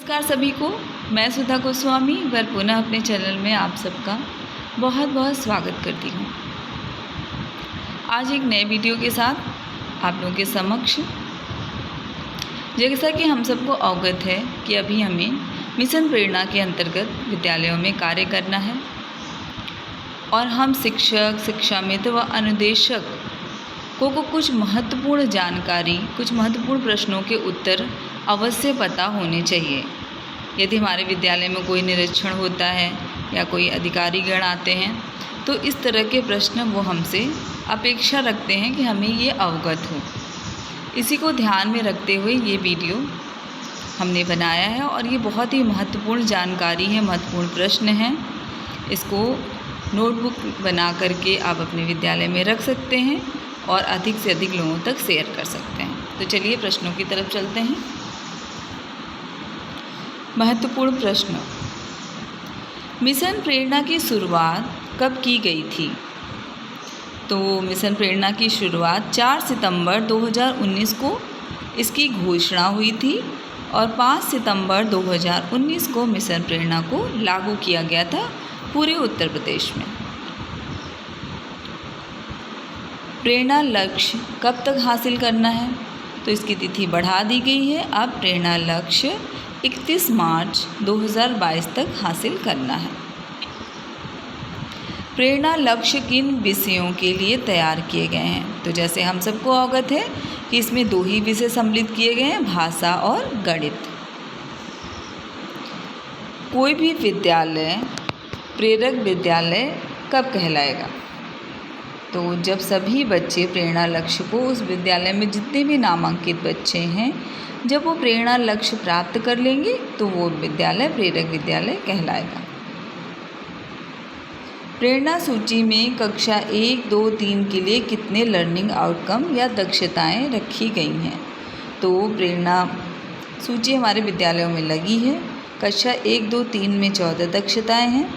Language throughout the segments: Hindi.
नमस्कार सभी को। मैं सुधा गोस्वामी वर पुनः अपने चैनल में आप सबका बहुत बहुत स्वागत करती हूँ। आज एक नए वीडियो के साथ आप लोगों के समक्ष, जैसा कि हम सबको अवगत है कि अभी हमें मिशन प्रेरणा के अंतर्गत विद्यालयों में कार्य करना है और हम शिक्षक, शिक्षा मित्र व अनुदेशक को कुछ महत्वपूर्ण जानकारी, कुछ महत्वपूर्ण प्रश्नों के उत्तर अवश्य पता होने चाहिए। यदि हमारे विद्यालय में कोई निरीक्षण होता है या कोई अधिकारीगण आते हैं तो इस तरह के प्रश्न वो हमसे अपेक्षा रखते हैं कि हमें ये अवगत हो। इसी को ध्यान में रखते हुए ये वीडियो हमने बनाया है और ये बहुत ही महत्वपूर्ण जानकारी है, महत्वपूर्ण प्रश्न हैं। इसको नोटबुक बना करके आप अपने विद्यालय में रख सकते हैं और अधिक से अधिक लोगों तक शेयर कर सकते हैं। तो चलिए प्रश्नों की तरफ चलते हैं। महत्वपूर्ण प्रश्न, मिशन प्रेरणा की शुरुआत कब की गई थी? तो मिशन प्रेरणा की शुरुआत 4 सितंबर 2019 को इसकी घोषणा हुई थी और 5 सितंबर 2019 को मिशन प्रेरणा को लागू किया गया था पूरे उत्तर प्रदेश में। प्रेरणा लक्ष्य कब तक हासिल करना है? तो इसकी तिथि बढ़ा दी गई है। अब प्रेरणा लक्ष्य 31 मार्च 2022 तक हासिल करना है। प्रेरणा लक्ष्य किन विषयों के लिए तैयार किए गए हैं? तो जैसे हम सबको अवगत है कि इसमें 2 ही विषय सम्मिलित किए गए हैं, भाषा और गणित। कोई भी विद्यालय प्रेरक विद्यालय कब कहलाएगा? तो जब सभी बच्चे प्रेरणा लक्ष्य को, उस विद्यालय में जितने भी नामांकित बच्चे हैं, जब वो प्रेरणा लक्ष्य प्राप्त कर लेंगे तो वो विद्यालय प्रेरक विद्यालय कहलाएगा। प्रेरणा सूची में कक्षा 1, 2, 3 के लिए कितने लर्निंग आउटकम या दक्षताएं रखी गई हैं? तो प्रेरणा सूची हमारे विद्यालयों में लगी है। कक्षा 1, 2, 3 में 14 दक्षताएं हैं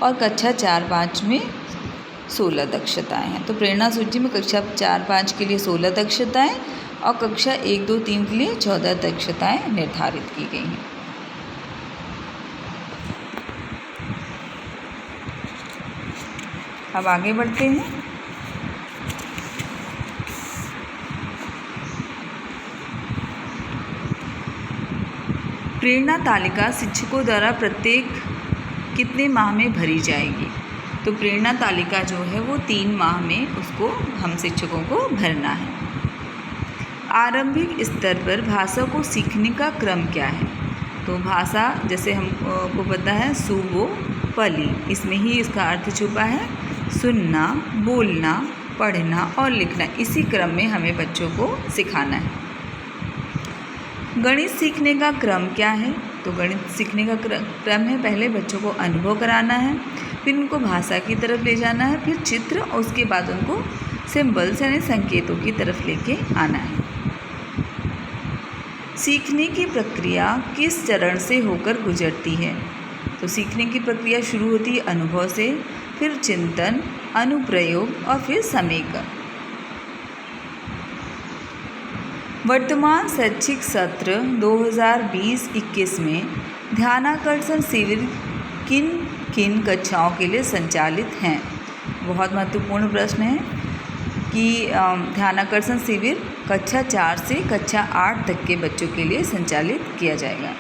और कक्षा 4, 5 में 16 दक्षताएं हैं। तो प्रेरणा सूची में कक्षा 4, 5 के लिए 16 दक्षताएं और कक्षा 1, 2, 3 के लिए 14 दक्षताएं निर्धारित की गई हैं। अब आगे बढ़ते हैं। प्रेरणा तालिका शिक्षकों द्वारा प्रत्येक कितने माह में भरी जाएगी? तो प्रेरणा तालिका जो है वो 3 माह में उसको हम शिक्षकों को भरना है। आरंभिक स्तर पर भाषा को सीखने का क्रम क्या है? तो भाषा जैसे हमको पता है सुबो पली, इसमें ही इसका अर्थ छुपा है। सुनना, बोलना, पढ़ना और लिखना, इसी क्रम में हमें बच्चों को सिखाना है। गणित सीखने का क्रम क्या है? तो गणित सीखने का क्रम है, पहले बच्चों को अनुभव कराना है, फिर उनको भाषा की तरफ ले जाना है, फिर चित्र और उसके बाद उनको सिंबल्स यानी संकेतों की तरफ लेके आना है। सीखने की प्रक्रिया किस चरण से होकर गुजरती है? तो सीखने की प्रक्रिया शुरू होती है अनुभव से, फिर चिंतन, अनुप्रयोग और फिर समेकन। वर्तमान शैक्षिक सत्र 2020-21 में ध्यानाकर्षण शिविर किन किन कक्षाओं के लिए संचालित हैं? बहुत महत्वपूर्ण प्रश्न है कि ध्यानाकर्षण शिविर कक्षा 4 से कक्षा 8 तक के बच्चों के लिए संचालित किया जाएगा।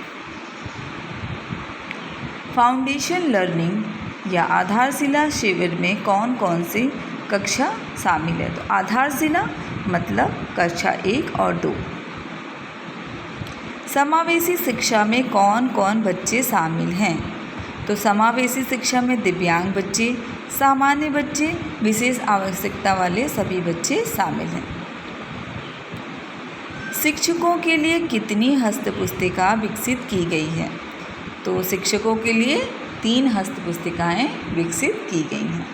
फाउंडेशन लर्निंग या आधारशिला शिविर में कौन कौन सी कक्षा शामिल है? तो आधारशिला मतलब कक्षा 1 और 2। समावेशी शिक्षा में कौन कौन बच्चे शामिल हैं? तो समावेशी शिक्षा में दिव्यांग बच्चे, सामान्य बच्चे, विशेष आवश्यकता वाले सभी बच्चे शामिल हैं। शिक्षकों के लिए कितनी हस्तपुस्तिका विकसित की गई है? तो शिक्षकों के लिए 3 हस्तपुस्तिकाएं विकसित की गई हैं।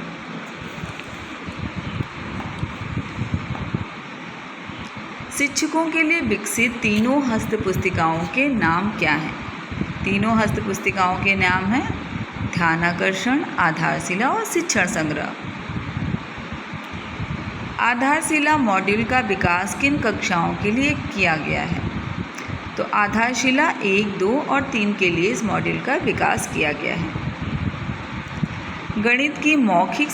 शिक्षकों के लिए विकसित तीनों हस्तपुस्तिकाओं के नाम क्या हैं? तीनों हस्तपुस्तिकाओं के नाम हैं ध्यानाकर्षण, आधारशिला और शिक्षण संग्रह। आधारशिला मॉड्यूल का विकास किन कक्षाओं के लिए किया गया है? तो आधारशिला 1, 2 और 3 के लिए इस मॉड्यूल का विकास किया गया है। गणित की मौलिक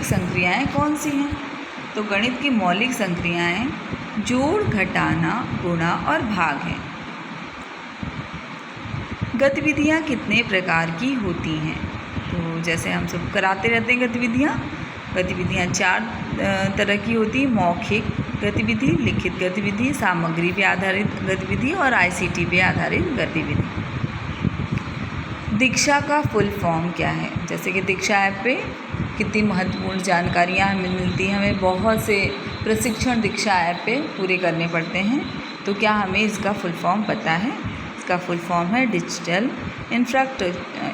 संक्रियाएं कौन सी हैं? तो गणित की मौलिक संक्रियाएं जोड़, घटाना, गुणा और भाग हैं। गतिविधियां कितने प्रकार की होती हैं? तो जैसे हम सब कराते रहते हैं गतिविधियां 4 तरह की होती है। मौखिक गतिविधि, लिखित गतिविधि, सामग्री पे आधारित गतिविधि और ICT पे आधारित गतिविधि। दीक्षा का फुल फॉर्म क्या है? जैसे कि दीक्षा ऐप पे कितनी महत्वपूर्ण जानकारियाँ हमें मिलती हैं, हमें बहुत से प्रशिक्षण दीक्षा ऐप पे पूरे करने पड़ते हैं। तो क्या हमें इसका फुल फॉर्म पता है? इसका फुल फॉर्म है digital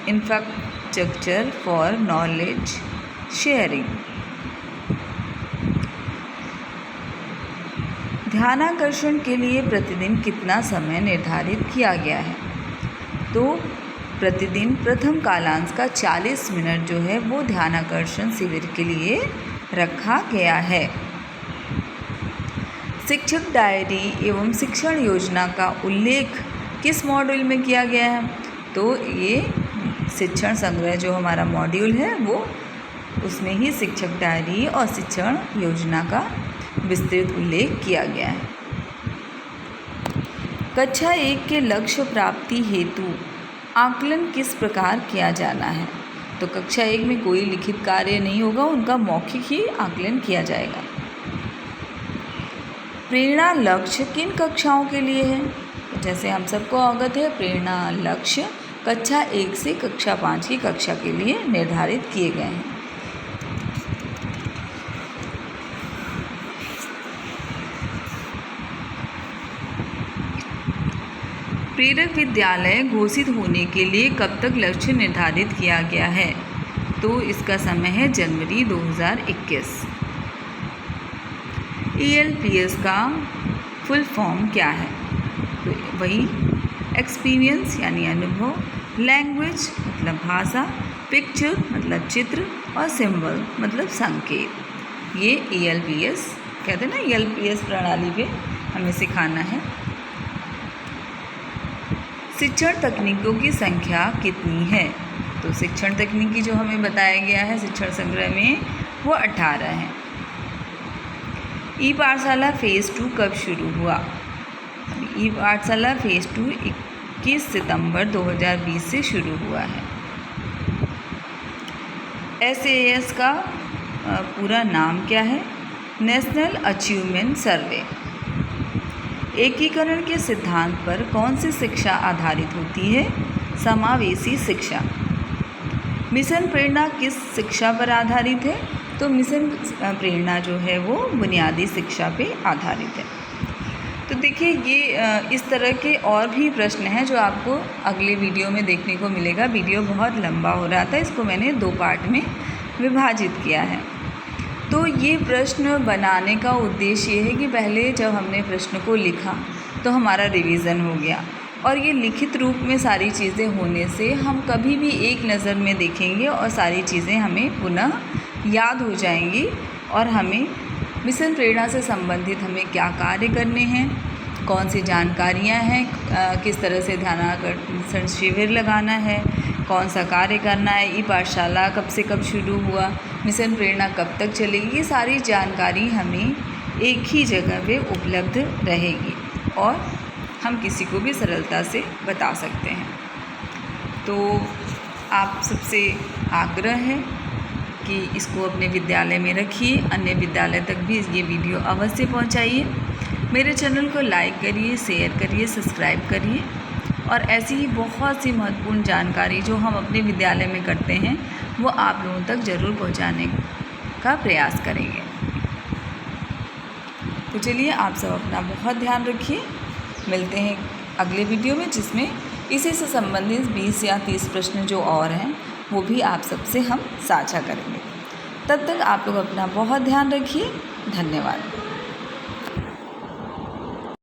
infrastructure for knowledge sharing. ध्यानाकर्षण के लिए प्रतिदिन कितना समय निर्धारित किया गया है? तो प्रतिदिन प्रथम कालांश का 40 मिनट जो है वो ध्यानाकर्षण शिविर के लिए रखा गया है। शिक्षक डायरी एवं शिक्षण योजना का उल्लेख किस मॉड्यूल में किया गया है? तो ये शिक्षण संग्रह जो हमारा मॉड्यूल है वो उसमें ही शिक्षक डायरी और शिक्षण योजना का विस्तृत उल्लेख किया गया है। कक्षा 1 के लक्ष्य प्राप्ति हेतु आकलन किस प्रकार किया जाना है? तो कक्षा 1 में कोई लिखित कार्य नहीं होगा, उनका मौखिक ही आकलन किया जाएगा। प्रेरणा लक्ष्य किन कक्षाओं के लिए है? तो जैसे हम सबको अवगत है, प्रेरणा लक्ष्य कक्षा 1 से कक्षा 5 की कक्षा के लिए निर्धारित किए गए हैं। प्रेरक विद्यालय घोषित होने के लिए कब तक लक्ष्य निर्धारित किया गया है? तो इसका समय है जनवरी 2021। ELPS का फुल फॉर्म क्या है? तो वही एक्सपीरियंस यानी अनुभव, लैंग्वेज मतलब भाषा, पिक्चर मतलब चित्र और सिंबल मतलब संकेत। ये ELPS कहते हैं ना, ELPS प्रणाली पे हमें सिखाना है। शिक्षण तकनीकों की संख्या कितनी है? तो शिक्षण तकनीकी जो हमें बताया गया है शिक्षण संग्रह में वो 18 है। ई-पाठशाला फ़ेज़ 2 कब शुरू हुआ? ई-पाठशाला फ़ेज़ 2 21 सितंबर 2020 से शुरू हुआ है। SAS का पूरा नाम क्या है? नेशनल अचीवमेंट सर्वे। एकीकरण के सिद्धांत पर कौन सी शिक्षा आधारित होती है? समावेशी शिक्षा। मिशन प्रेरणा किस शिक्षा पर आधारित है? तो मिशन प्रेरणा जो है वो बुनियादी शिक्षा पे आधारित है। तो देखिए ये इस तरह के और भी प्रश्न हैं जो आपको अगले वीडियो में देखने को मिलेगा। वीडियो बहुत लंबा हो रहा था, इसको मैंने 2 पार्ट में विभाजित किया है। तो ये प्रश्न बनाने का उद्देश्य ये है कि पहले जब हमने प्रश्न को लिखा तो हमारा रिवीज़न हो गया, और ये लिखित रूप में सारी चीज़ें होने से हम कभी भी एक नज़र में देखेंगे और सारी चीज़ें हमें पुनः याद हो जाएंगी, और हमें मिशन प्रेरणा से संबंधित हमें क्या कार्य करने हैं, कौन सी जानकारियाँ हैं, किस तरह से ध्यानाकर्षण शिविर लगाना है, कौन सा कार्य करना है, ई-पाठशाला कब से कब शुरू हुआ, मिशन प्रेरणा कब तक चलेगी, ये सारी जानकारी हमें एक ही जगह पे उपलब्ध रहेगी और हम किसी को भी सरलता से बता सकते हैं। तो आप सबसे आग्रह है कि इसको अपने विद्यालय में रखिए, अन्य विद्यालय तक भी ये वीडियो अवश्य पहुंचाइए। मेरे चैनल को लाइक करिए, शेयर करिए, सब्सक्राइब करिए, और ऐसी ही बहुत सी महत्वपूर्ण जानकारी जो हम अपने विद्यालय में करते हैं वो आप लोगों तक ज़रूर पहुंचाने का प्रयास करेंगे। तो चलिए, आप सब अपना बहुत ध्यान रखिए। मिलते हैं अगले वीडियो में, जिसमें इसी से संबंधित 20 या 30 प्रश्न जो और हैं वो भी आप सबसे हम साझा करेंगे। तब तक आप लोग अपना बहुत ध्यान रखिए। धन्यवाद।